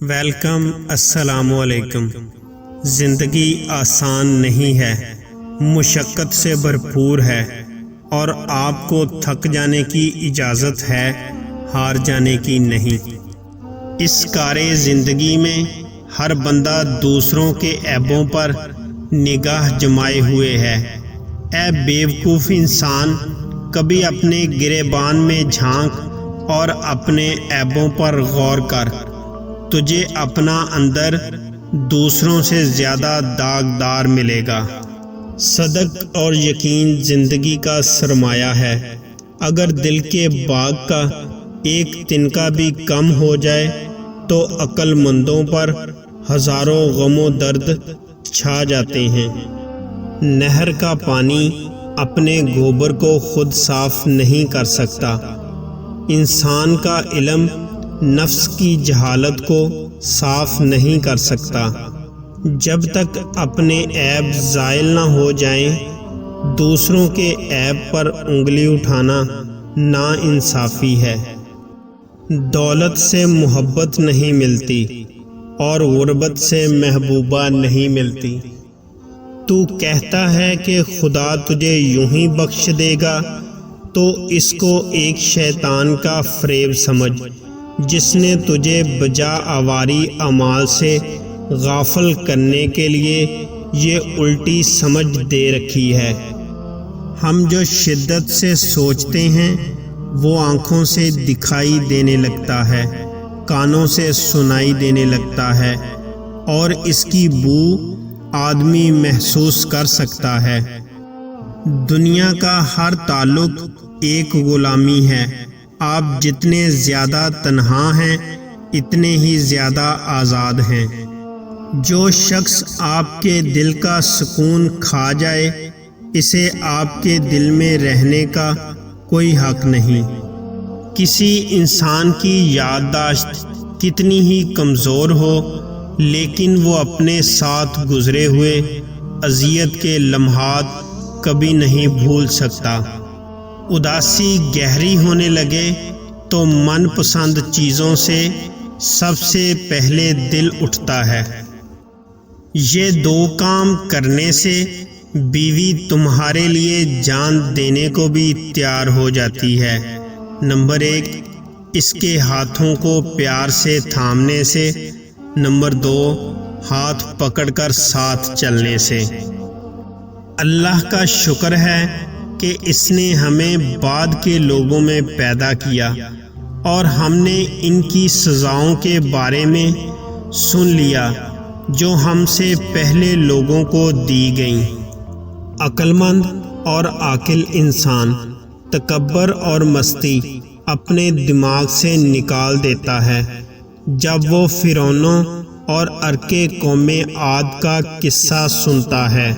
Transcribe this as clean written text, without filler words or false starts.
Welcome, السلام علیکم۔ زندگی آسان نہیں ہے، مشقت سے بھرپور ہے، اور آپ کو تھک جانے کی اجازت ہے، ہار جانے کی نہیں۔ اس کارِ زندگی میں ہر بندہ دوسروں کے عیبوں پر نگاہ جمائے ہوئے ہے۔ اے بیوقوف انسان، کبھی اپنے گریبان میں جھانک اور اپنے عیبوں پر غور کر۔ تجھے اپنا اندر دوسروں سے زیادہ داغدار ملے گا۔ صدق اور یقین زندگی کا سرمایہ ہے۔ اگر دل کے باغ کا ایک تنکا بھی کم ہو جائے تو عقل مندوں پر ہزاروں غم و درد چھا جاتے ہیں۔ نہر کا پانی اپنے گوبر کو خود صاف نہیں کر سکتا۔ انسان کا علم نفس کی جہالت کو صاف نہیں کر سکتا۔ جب تک اپنے عیب زائل نہ ہو جائیں، دوسروں کے عیب پر انگلی اٹھانا ناانصافی ہے۔ دولت سے محبت نہیں ملتی اور غربت سے محبوبہ نہیں ملتی۔ تو کہتا ہے کہ خدا تجھے یوں ہی بخش دے گا، تو اس کو ایک شیطان کا فریب سمجھ، جس نے تجھے بجا آواری اعمال سے غافل کرنے کے لیے یہ الٹی سمجھ دے رکھی ہے۔ ہم جو شدت سے سوچتے ہیں وہ آنکھوں سے دکھائی دینے لگتا ہے، کانوں سے سنائی دینے لگتا ہے، اور اس کی بو آدمی محسوس کر سکتا ہے۔ دنیا کا ہر تعلق ایک غلامی ہے۔ آپ جتنے زیادہ تنہا ہیں اتنے ہی زیادہ آزاد ہیں۔ جو شخص آپ کے دل کا سکون کھا جائے، اسے آپ کے دل میں رہنے کا کوئی حق نہیں۔ کسی انسان کی یادداشت کتنی ہی کمزور ہو، لیکن وہ اپنے ساتھ گزرے ہوئے اذیت کے لمحات کبھی نہیں بھول سکتا۔ اداسی گہری ہونے لگے تو من پسند چیزوں سے سب سے پہلے دل اٹھتا ہے۔ یہ دو کام کرنے سے بیوی تمہارے لیے جان دینے کو بھی تیار ہو جاتی ہے۔ نمبر 1، اس کے ہاتھوں کو پیار سے تھامنے سے۔ نمبر 2، ہاتھ پکڑ کر ساتھ چلنے سے۔ اللہ کا شکر ہے کہ اس نے ہمیں بعد کے لوگوں میں پیدا کیا، اور ہم نے ان کی سزاؤں کے بارے میں سن لیا جو ہم سے پہلے لوگوں کو دی گئیں۔ عقل مند اور عاقل انسان تکبر اور مستی اپنے دماغ سے نکال دیتا ہے۔ جب وہ فرعونوں اور ارکے قوم عاد کا قصہ سنتا ہے